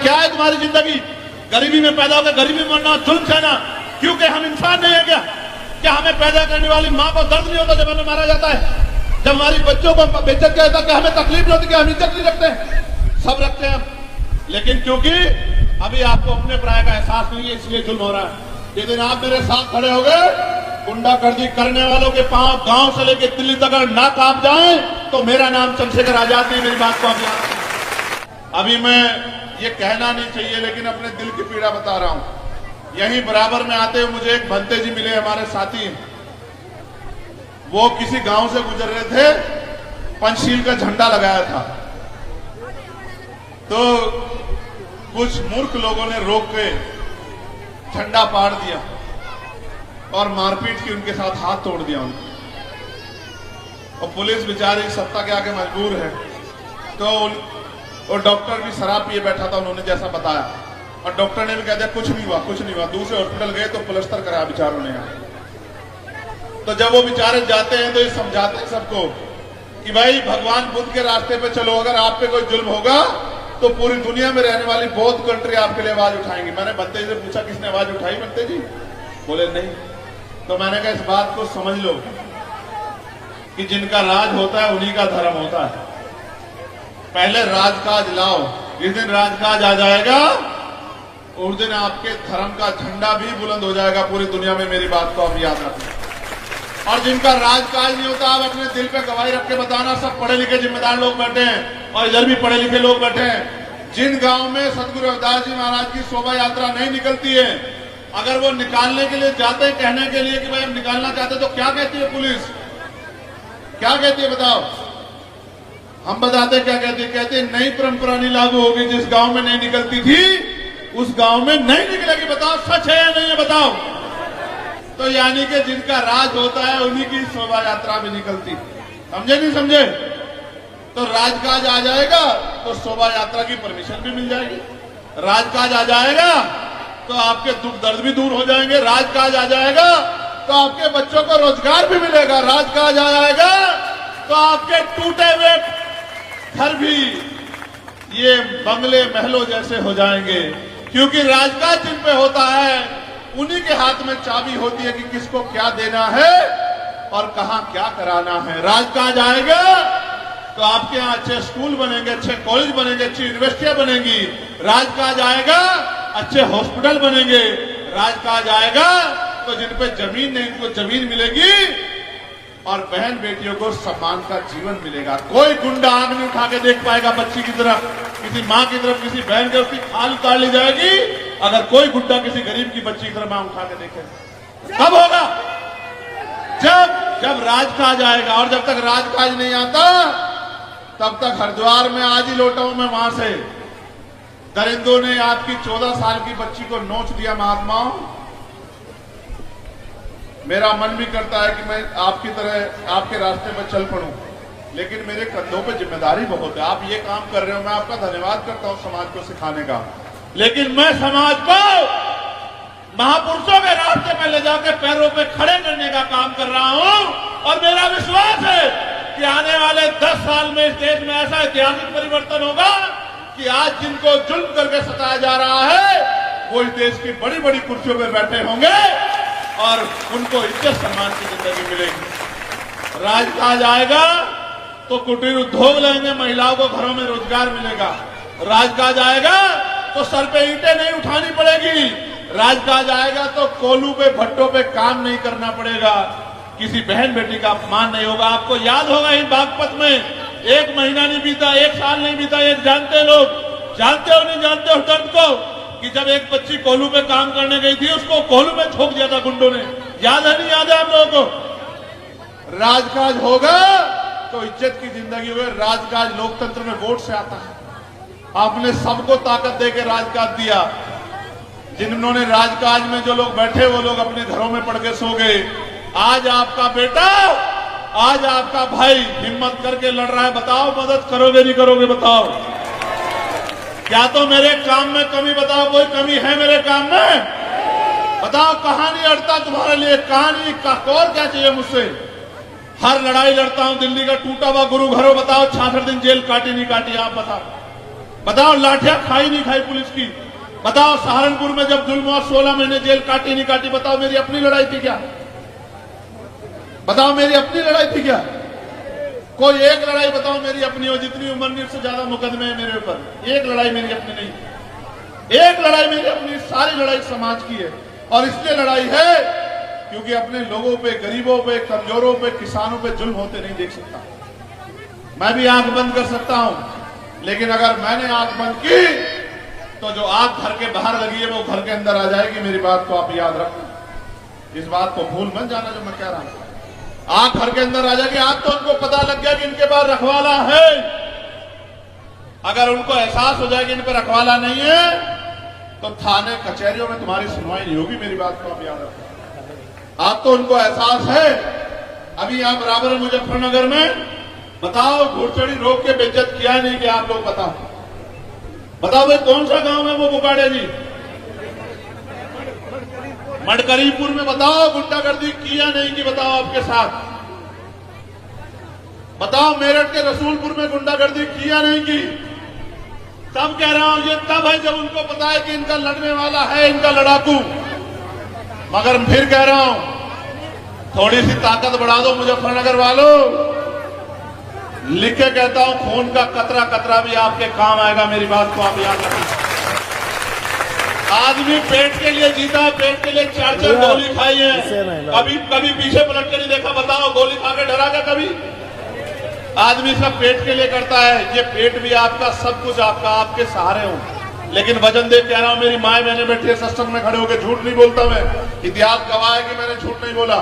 क्या है तुम्हारी जिंदगी? गरीबी में पैदा होकर गरीबी में मरना, जुल्म सहना, क्योंकि हम इंसान नहीं है क्या हमें पैदा करने वाली माँ को दर्द नहीं होता जब हमें मारा जाता है? जब हमारी बच्चों को बेइज्जत किया जाता है, क्या हमें तकलीफ नहीं होती? क्या हम इज्जत नहीं रखते? सब रखते हैं, लेकिन क्योंकि अभी आपको अपने पराये का एहसास नहीं है, इसलिए जुल्म हो रहा है। जिस दिन आप मेरे साथ खड़े हो गए, गुंडागर्दी करने वालों के पांव गांव से लेकर दिल्ली तक अगर ना कांप जाए तो मेरा नाम चंद्रशेखर आजाद नहीं। मेरी बात को आप याद रखें। अभी मैं ये कहना नहीं चाहिए, लेकिन अपने दिल की पीड़ा बता रहा हूं। यहीं बराबर में आते हुए मुझे एक भंते जी मिले, हमारे साथी। वो किसी गांव से गुजर रहे थे, पंचशील का झंडा लगाया था, तो कुछ मूर्ख लोगों ने रोक के झंडा पाड़ दिया और मारपीट की, उनके साथ हाथ तोड़ दिया उनको। और पुलिस बेचारी सत्ता के आगे मजबूर है, तो और डॉक्टर भी शराब पिए बैठा था, उन्होंने जैसा बताया, और डॉक्टर ने भी कह दिया कुछ नहीं हुआ, कुछ नहीं हुआ। दूसरे हॉस्पिटल गए तो प्लास्टर कराया बेचारों ने। तो जब वो बेचारे जाते हैं तो ये समझाते हैं सबको कि भाई भगवान बुद्ध के रास्ते पे चलो, अगर आप पे कोई जुल्म होगा तो पूरी दुनिया में रहने वाली बहुत कंट्री आपके लिए आवाज उठाएंगी। मैंने बंते जी से पूछा किसने आवाज उठाई? बंते जी बोले नहीं। तो मैंने कहा इस बात को समझ लो कि जिनका राज होता है उन्हीं का धर्म होता है। पहले राजकाज लाओ, जिस दिन राजकाज आ जाएगा उस दिन आपके धर्म का झंडा भी बुलंद हो जाएगा पूरी दुनिया में। मेरी बात को आप याद रखें। और जिनका राजकाज नहीं होता, आप अपने दिल पे गवाही रख के बताना, सब पढ़े लिखे जिम्मेदार लोग बैठे हैं और इधर भी पढ़े लिखे लोग बैठे हैं। जिन गांव में सतगुरु रविदास जी महाराज की शोभा यात्रा नहीं निकलती है, अगर वो निकालने के लिए जाते हैं, कहने के लिए कि भाई हम निकालना चाहते, तो क्या कहती है पुलिस? क्या कहती है बताओ? हम बताते क्या कहती? कहती नई परंपरा नहीं लागू होगी, जिस गांव में नहीं निकलती थी उस गांव में नहीं निकलेगी। बताओ सच है या नहीं है? बताओ। तो यानी कि जिनका राज होता है उन्हीं की शोभा यात्रा भी निकलती। समझे नहीं समझे? तो राजकाज आ जाएगा तो शोभा यात्रा की परमिशन भी मिल जाएगी। राजकाज आ जाएगा तो आपके दुख दर्द भी दूर हो जाएंगे। राजकाज आ जाएगा तो आपके बच्चों को रोजगार भी मिलेगा। राजकाज आ जाएगा तो आपके टूटे हुए घर भी ये बंगले महलों जैसे हो जाएंगे, क्योंकि राजकाज जिन पे होता है उन्हीं के हाथ में चाबी होती है कि किसको क्या देना है और कहां क्या कराना है। राजकाज आएगा तो आपके यहाँ अच्छे स्कूल बनेंगे, अच्छे कॉलेज बनेंगे, अच्छी यूनिवर्सिटियां बनेंगी। राजकाज आएगा अच्छे हॉस्पिटल बनेंगे। राजकाज आएगा तो जिन पे जमीन नहीं उनको जमीन मिलेगी और बहन बेटियों को सम्मान का जीवन मिलेगा। कोई गुंडा आंख नहीं उठा के देख पाएगा बच्ची की तरफ, किसी माँ की तरफ, किसी बहन की, उसकी खाल उतार ली जाएगी अगर कोई गुंडा किसी गरीब की बच्ची की तरफ आंख उठा के देखे। कब होगा? जब राजकाज आएगा। और जब तक राजकाज नहीं आता तब तक हरिद्वार में आज ही लौटा हूं मैं वहां से, दरिंदों ने आपकी 14 साल की बच्ची को नोच दिया। महात्माओं, मेरा मन भी करता है कि मैं आपकी तरह आपके रास्ते में चल पड़ूं, लेकिन मेरे कंधों पे जिम्मेदारी बहुत है। आप ये काम कर रहे हो, मैं आपका धन्यवाद करता हूं समाज को सिखाने का, लेकिन मैं समाज को महापुरुषों के रास्ते में ले जाकर पैरों पे खड़े करने का काम कर रहा हूं। और मेरा विश्वास है कि आने वाले 10 साल में इस देश में ऐसा ऐतिहासिक परिवर्तन होगा कि आज जिनको जुल्म करके सताया जा रहा है वो इस देश की बड़ी बड़ी कुर्सियों पर बैठे होंगे और उनको इज्जत सम्मान की जिंदगी मिलेगी। राजकाज आएगा तो कुटीर उद्योग लेंगे, महिलाओं को घरों में रोजगार मिलेगा। राजकाज आएगा तो सर पे ईंटें नहीं उठानी पड़ेगी। राजकाज आएगा तो कोलू पे भट्टों पे काम नहीं करना पड़ेगा, किसी बहन बेटी का अपमान नहीं होगा। आपको याद होगा इन बागपत में 1 महीना नहीं बीता, 1 साल नहीं बीता, ये जानते लोग, जानते हो नहीं जानते हो दर्द को, कि जब एक बच्ची कोलू पे काम करने गई थी उसको कोलू में ठोक दिया था गुंडों ने। याद है नहीं याद है आप लोगों को? राजकाज होगा तो इज्जत की जिंदगी होगी। राजकाज लोकतंत्र में वोट से आता है। आपने सबको ताकत देकर राजकाज दिया। जिन्होंने राजकाज में जो लोग बैठे वो लोग अपने घरों में पड़ के सो गए। आज आपका बेटा, आज आपका भाई हिम्मत करके लड़ रहा है। बताओ मदद करोगे नहीं करोगे? बताओ। क्या तो मेरे काम में कमी? बताओ कोई कमी है मेरे काम में? बताओ कहां नहीं अड़ता तुम्हारे लिए? कहानी का और क्या चाहिए मुझसे? हर लड़ाई लड़ता हूं। दिल्ली का टूटा हुआ गुरु घरों, बताओ 66 दिन जेल काटी नहीं काटी? आप बताओ। बताओ लाठियां खाई नहीं खाई पुलिस की? बताओ सहारनपुर में जब जुल्म हुआ 16 महीने जेल काटी नहीं काटी? बताओ मेरी अपनी लड़ाई थी क्या? बताओ मेरी अपनी लड़ाई थी क्या? कोई एक लड़ाई बताओ मेरी अपनी हो, जितनी उम्र से ज्यादा मुकदमे है मेरे ऊपर, एक लड़ाई मेरी अपनी नहीं। एक लड़ाई मेरी अपनी, सारी लड़ाई समाज की है। और इसलिए लड़ाई है क्योंकि अपने लोगों पे, गरीबों पे, कमजोरों पे, किसानों पे जुल्म होते नहीं देख सकता। मैं भी आंख बंद कर सकता हूं, लेकिन अगर मैंने आंख बंद की तो जो आग घर के बाहर लगी है वो घर के अंदर आ जाएगी। मेरी बात को आप याद रखना, इस बात को भूल मत जाना जो मैं कह रहा हूं। आग घर के अंदर आ जाएगी। आज तो उनको पता लग गया कि इनके पास रखवाला है। अगर उनको एहसास हो जाएगा इन पर रखवाला नहीं है तो थाने कचहरियों में तुम्हारी सुनवाई नहीं होगी। मेरी बात को आप याद रखना। आज तो उनको एहसास है। अभी यहां बराबर मुजफ्फरनगर में बताओ घुड़चड़ी रोक के बेइज्जत किया नहीं कि आप लोग बताओ भाई कौन सा गांव है वो बुकाड़े जी? मडकरीपुर में बताओ गुंडागर्दी किया नहीं कि बताओ आपके साथ? बताओ मेरठ के रसूलपुर में गुंडागर्दी किया नहीं की? तब कह रहा हूं ये तब है जब उनको पता है कि इनका लड़ने वाला है, इनका लड़ाकू। मगर फिर कह रहा हूं थोड़ी सी ताकत बढ़ा दो मुजफ्फरनगर वालों। लिख के कहता हूं खून का कतरा कतरा भी आपके काम आएगा। मेरी बात को आप याद रखिए। आदमी पेट के लिए जीता है, पेट के लिए 4-4 गोली खाई है। कभी पीछे पलट के नहीं देखा? बताओ गोली खा के डरा क्या कभी? आदमी सब पेट के लिए करता है। ये पेट भी आपका, सब कुछ आपका, आपके सहारे हो। लेकिन वजन देख कह रहा हूं, मेरी माए बहने बैठी है सत्संग में खड़े होकर, झूठ नहीं बोलता मैं। इतिहास गवाह है कि मैंने झूठ नहीं बोला।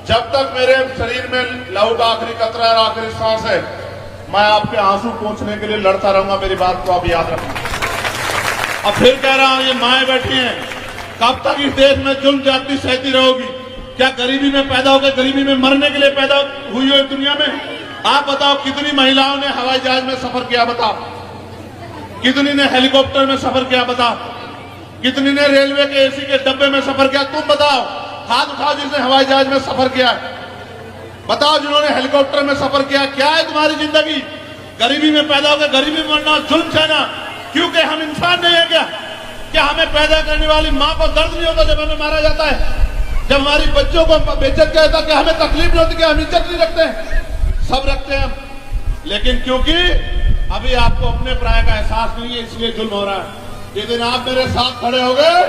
जब तक मेरे शरीर में लहू का आखिरी कतरा है, आखिरी सांस है, मैं आपके आंसू पोंछने के लिए लड़ता रहूंगा। मेरी बात को आप याद रखना। अब फिर कह रहा हूं ये माए बैठी हैं, कब तक इस देश में जुल्म जाति सहती रहोगी? क्या गरीबी में पैदा होकर गरीबी में मरने के लिए पैदा हुई हो दुनिया में? आप बताओ कितनी महिलाओं ने हवाई जहाज में सफर किया? बताओ कितनी ने हेलीकॉप्टर में सफर किया? बताओ कितनी ने रेलवे के एसी के डब्बे में सफर किया? तुम बताओ, हाथ उठाओ जिसने हवाई जहाज में सफर किया। बताओ जिन्होंने हेलीकॉप्टर में सफर किया। क्या है तुम्हारी जिंदगी? गरीबी में पैदा होकर गरीबी में मरना, जुल्म सहना। क्योंकि हम इंसान नहीं है क्या हमें पैदा करने वाली मां को दर्द नहीं होता जब हमें मारा जाता है? जब हमारी बच्चों को बेइज्जत किया जाता है, क्या हमें तकलीफ नहीं होती? क्या हम इज्जत नहीं रखते हैं? सब रखते हैं हम। लेकिन क्योंकि अभी आपको अपने प्राय का एहसास नहीं है, इसलिए जुल्म हो रहा है। जिस दिन आप मेरे साथ खड़े हो गए,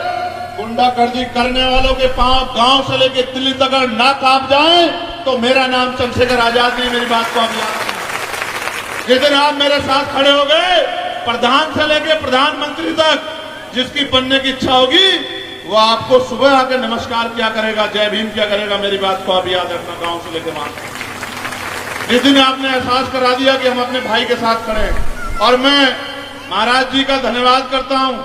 गुंडागर्दी करने वालों के पांव गांव से लेकर दिल्ली तक अगर ना कांप जाए तो मेरा नाम चंद्रशेखर आजाद नहीं। मेरी बात को आप याद रखें। जिस दिन आप मेरे साथ खड़े हो गए, प्रधान से लेकर प्रधानमंत्री तक जिसकी बनने की इच्छा होगी वो आपको सुबह आकर नमस्कार किया करेगा, जय भीम किया करेगा। मेरी बात को आप याद रखना। गांव से लेकर वहां जिस दिन आपने एहसास करा दिया कि हम अपने भाई के साथ खड़े हैं। और मैं महाराज जी का धन्यवाद करता हूं